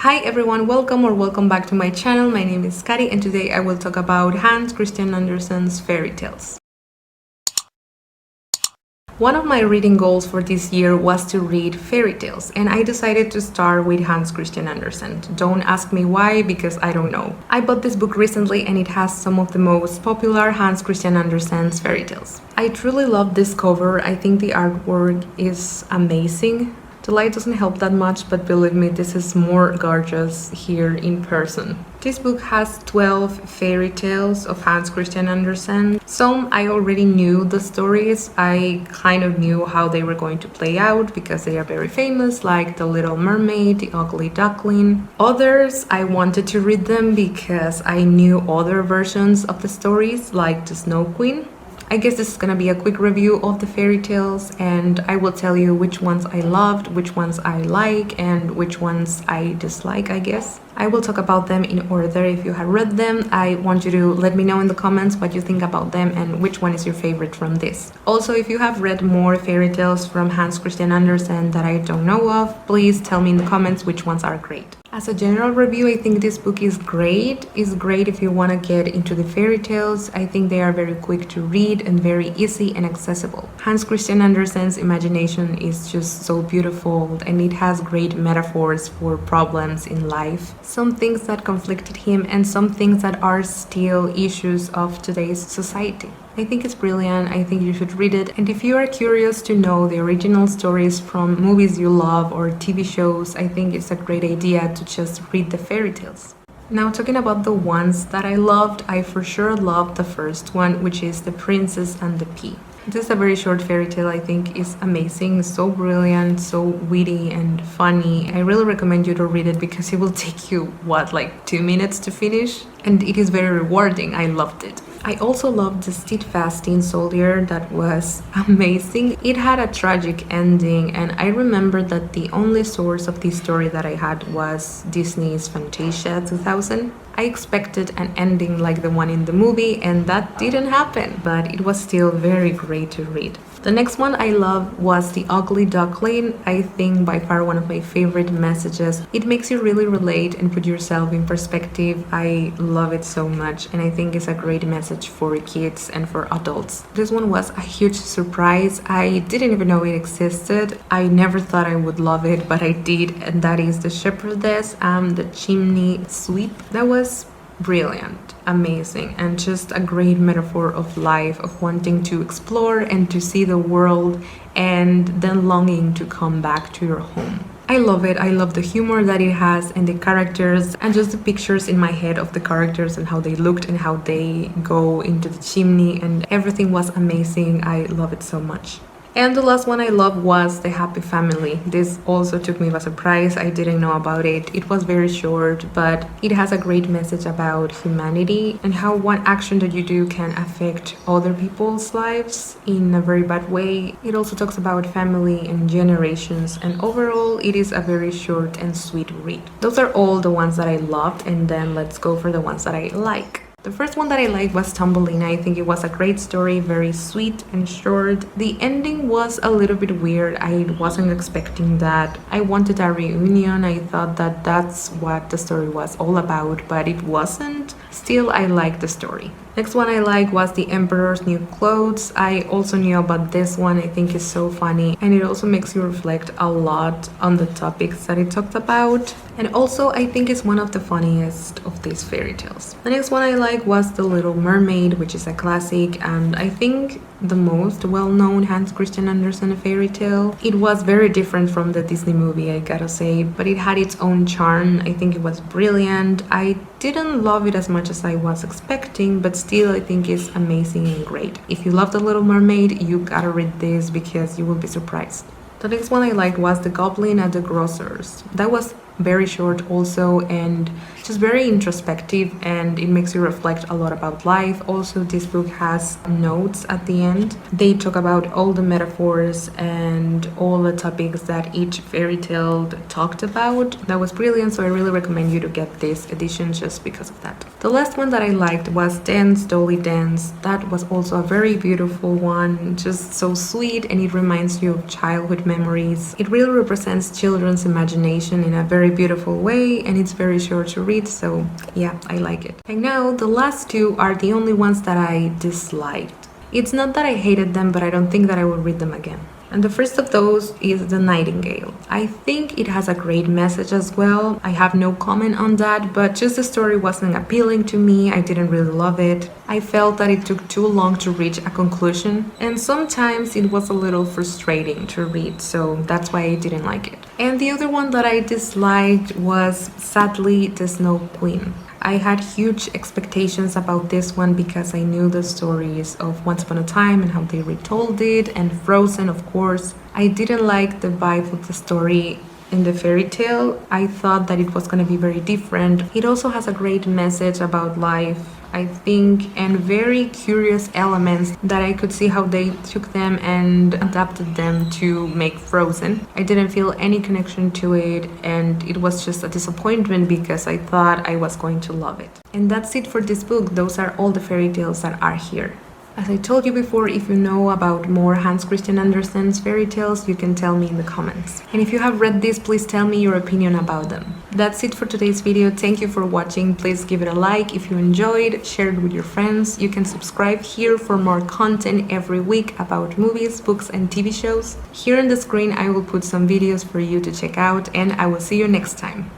Hi everyone, welcome back to my channel. My name is Kari and today I will talk about Hans Christian Andersen's fairy tales. One of my reading goals for this year was to read fairy tales, and I decided to start with Hans Christian Andersen. Don't ask me why, because I don't know. I bought this book recently and it has some of the most popular Hans Christian Andersen's fairy tales. I truly love this cover. I think the artwork is amazing. The light doesn't help that much, but believe me, this is more gorgeous here in person. This book has 12 fairy tales of Hans Christian Andersen. Some I already knew the stories. I kind of knew how they were going to play out because they are very famous, like The Little Mermaid, The Ugly Duckling. Others, I wanted to read them because I knew other versions of the stories, like The Snow Queen. I guess this is gonna be a quick review of the fairy tales, and I will tell you which ones I loved, which ones I like, and which ones I dislike, I guess. I will talk about them in order. If you have read them, I want you to let me know in the comments what you think about them and which one is your favorite from this. Also, if you have read more fairy tales from Hans Christian Andersen that I don't know of, please tell me in the comments which ones are great. As a general review, I think this book is great. It's great if you want to get into the fairy tales. I think they are very quick to read and very easy and accessible. Hans Christian Andersen's imagination is just so beautiful, and it has great metaphors for problems in life. Some things that conflicted him and some things that are still issues of today's society. I think it's brilliant. I think you should read it. And if you are curious to know the original stories from movies you love or TV shows, I think it's a great idea to just read the fairy tales. Now, talking about the ones that I loved, I for sure loved the first one, which is The Princess and the Pea. This is a very short fairy tale. I think is amazing, so brilliant, so witty and funny. I really recommend you to read it because it will take you, like 2 minutes to finish? And it is very rewarding. I loved it. I also loved the Steadfast Tin Soldier. That was amazing. It had a tragic ending, and I remember that the only source of this story that I had was Disney's Fantasia 2000. I expected an ending like the one in the movie, and that didn't happen, but it was still very great to read. The next one I loved was The Ugly Duckling. I think by far one of my favorite messages. It makes you really relate and put yourself in perspective. I love it so much, and I think it's a great message for kids and for adults. This one was a huge surprise. I didn't even know it existed. I never thought I would love it, but I did, and that is the Shepherdess and the Chimney sweep. That was brilliant, amazing, and just a great metaphor of life, of wanting to explore and to see the world and then longing to come back to your home. I love it. I love the humor that it has and the characters and just the pictures in my head of the characters and how they looked and how they go into the chimney, and everything was amazing. I love it so much. And the last one I loved was The Happy Family. This also took me by surprise. I didn't know about it. It was very short, but it has a great message about humanity and how one action that you do can affect other people's lives in a very bad way. It also talks about family and generations, and overall it is a very short and sweet read. Those are all the ones that I loved, and then let's go for the ones that I like. The first one that I liked was Thumbelina. I think it was a great story, very sweet and short. The ending was a little bit weird. I wasn't expecting that. I wanted a reunion. I thought that that's what the story was all about, but it wasn't. Still, I liked the story. Next one I liked was The Emperor's New Clothes. I also knew about this one. I think it's so funny, and it also makes you reflect a lot on the topics that it talked about. And also, I think it's one of the funniest of these fairy tales. The next one I liked was The Little Mermaid, which is a classic, and I think the most well-known Hans Christian Andersen fairy tale. It was very different from the Disney movie, I gotta say, but it had its own charm. I think it was brilliant. I didn't love it as much as I was expecting, but still I think it's amazing and great. If you love The Little Mermaid, you gotta read this because you will be surprised. The next one I liked was The Goblin and the Grocers. That was very short also, and just very introspective, and it makes you reflect a lot about life. Also, this book has notes at the end. They talk about all the metaphors and all the topics that each fairy tale talked about. That was brilliant, so I really recommend you to get this edition just because of that. The last one that I liked was Dance, Dolly Dance. That was also a very beautiful one, just so sweet, and it reminds you of childhood memories. It really represents children's imagination in a very beautiful way, and it's very short to read, so yeah, I like it. And now the last two are the only ones that I disliked. It's not that I hated them, but I don't think that I will read them again. And the first of those is The Nightingale. I think it has a great message as well. I have no comment on that, but just the story wasn't appealing to me. I didn't really love it. I felt that it took too long to reach a conclusion, and sometimes it was a little frustrating to read, so that's why I didn't like it. And the other one that I disliked was, sadly, The Snow Queen. I had huge expectations about this one because I knew the stories of Once Upon a Time and how they retold it, and Frozen, of course. I didn't like the vibe of the story in the fairy tale. I thought that it was going to be very different. It also has a great message about life, I think, and very curious elements that I could see how they took them and adapted them to make Frozen. I didn't feel any connection to it, and it was just a disappointment because I thought I was going to love it. And that's it for this book. Those are all the fairy tales that are here. As I told you before, if you know about more Hans Christian Andersen's fairy tales, you can tell me in the comments. And if you have read this, please tell me your opinion about them. That's it for today's video. Thank you for watching. Please give it a like if you enjoyed, share it with your friends. You can subscribe here for more content every week about movies, books, and TV shows. Here on the screen, I will put some videos for you to check out, and I will see you next time.